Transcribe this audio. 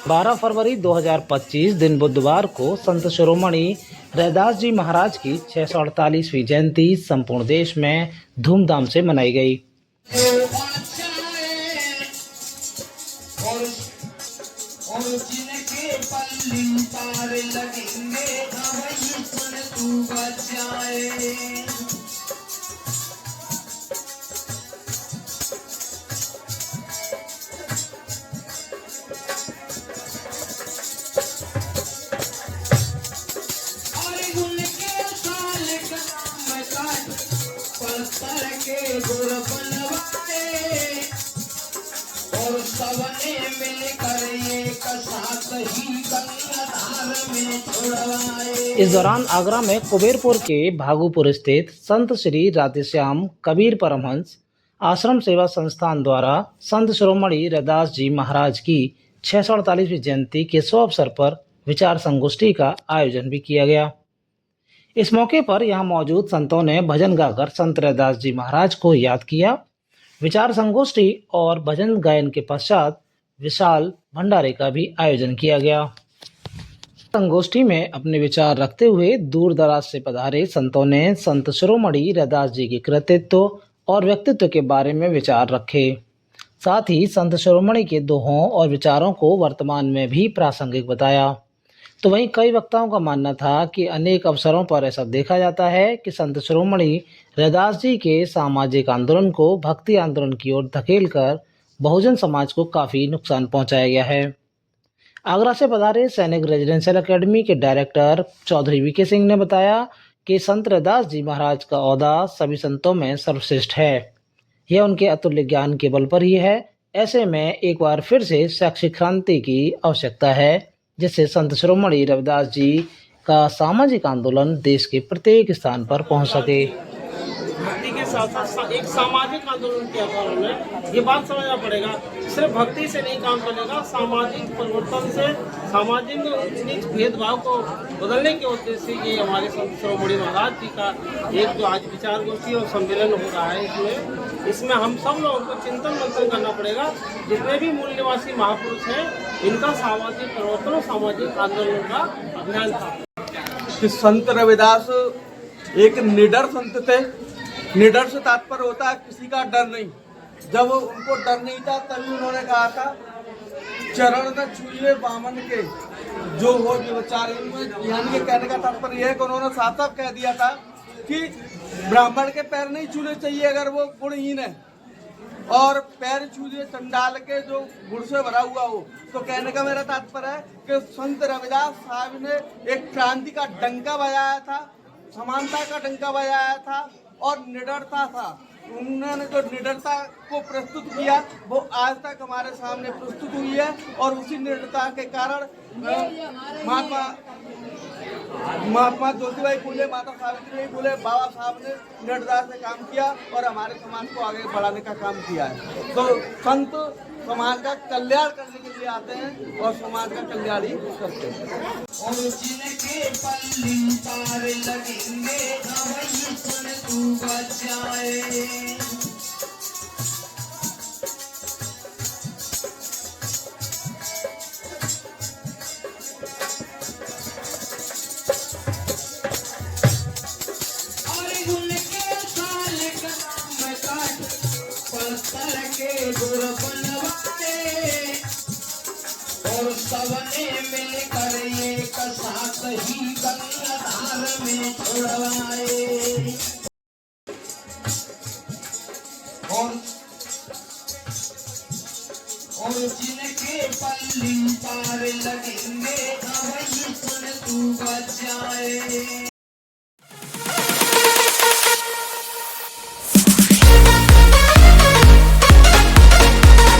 12 फरवरी 2025 दिन बुधवार को संत शिरोमणि रैदास जी महाराज की 648वीं जयंती संपूर्ण देश में धूमधाम से मनाई गई। और जिनके पल्ली पार लगेंगे वही सुन तू बचाए। पत्थर के गुर बनवाए और सबने मिलकर एक साथ ही गंगाधार में छुड़वाए। इस दौरान आगरा में कुबेरपुर के भागुपुर स्थित संत श्री राधेश्याम कबीर परमहंस आश्रम सेवा संस्थान द्वारा संत शिरोमणि रैदास जी महाराज की 648वीं जयंती के शुभ अवसर पर विचार संगोष्ठी का आयोजन भी किया गया। इस मौके पर यहां मौजूद संतों ने भजन गाकर संत रैदास जी महाराज को याद किया। विचार संगोष्ठी और भजन गायन के पश्चात विशाल भंडारे का भी आयोजन किया गया। संगोष्ठी में अपने विचार रखते हुए दूर दराज से पधारे संतों ने संत शिरोमणि रैदास जी के कृतित्व और व्यक्तित्व के बारे में विचार रखे। साथ ही संत शिरोमणि के दोहों और विचारों को वर्तमान में भी प्रासंगिक बताया। तो वहीं कई वक्ताओं का मानना था कि अनेक अवसरों पर ऐसा देखा जाता है कि संत शिरोमणि रैदास जी के सामाजिक आंदोलन को भक्ति आंदोलन की ओर धकेलकर बहुजन समाज को काफ़ी नुकसान पहुंचाया गया है। आगरा से पधारे सैनिक रेजिडेंशियल अकेडमी के डायरेक्टर चौधरी वीके सिंह ने बताया कि संत रैदास जी महाराज का ओहदा सभी संतों में सर्वश्रेष्ठ है। यह उनके अतुल्य ज्ञान के बल पर ही है। ऐसे में एक बार फिर से शैक्षिक क्रांति की आवश्यकता है, जिससे संत शिरोमणि रैदास जी का सामाजिक आंदोलन देश के प्रत्येक स्थान पर पहुंच सके। भक्ति के साथ साथ एक सामाजिक आंदोलन किया था उन्होंने। ये बात समझना पड़ेगा, सिर्फ भक्ति से नहीं काम चलेगा, सामाजिक परिवर्तन से सामाजिक ऊंच नीच भेदभाव को बदलने के उद्देश्य से ये हमारे संत शिरोमणि महाराज जी का एक जो आज विचार गोष्ठी और सम्मेलन हो रहा है, इसमें हम सब लोगों को चिंतन मंथन करना पड़ेगा। जितने भी मूल निवासी महापुरुष हैं, इनका सामाजिक परिवर्तन और सामाजिक आंदोलन का अभियान था। कि संत रविदास एक निडर संत थे। निडर से तात्पर्य होता है किसी का डर नहीं। जब उनको डर नहीं था तभी उन्होंने कहा था, चरण न छुए बामन के जो हो विचार। यानी के कहने का तात्पर्य यह है कि उन्होंने साफ साफ कह दिया था कि ब्राह्मण के पैर नहीं छूने चाहिए अगर वो गुणहीन है, और पैर छूए चंडाल के जो गुण से भरा हुआ हो। तो कहने का मेरा तात्पर्य है कि संत रविदास साहब ने एक क्रांति का डंका बजाया था, समानता का डंका बजाया था और निडरता था। उन्होंने जो निडरता को प्रस्तुत किया वो आज तक हमारे सामने प्रस्तुत हुई है, और उसी निडरता के कारण महात्मा ज्योतिबाई फूले, माता सावित्रीबाई फूले, बाबा साहब ने निडरता से काम किया और हमारे समाज को आगे बढ़ाने का काम किया है। तो संत समाज का कल्याण करने के लिए आते हैं और समाज का कल्याण ही करते हैं। और जिनके पल्ली पार लगेंगे वही सुन तू बचाए। पत्थर के गुर बनवाए और सबने मिलकर एक साथ ही गंगाधार में छुड़वाए। और जिनके पल्ली पार लगेंगे वही सुन तू बचाए।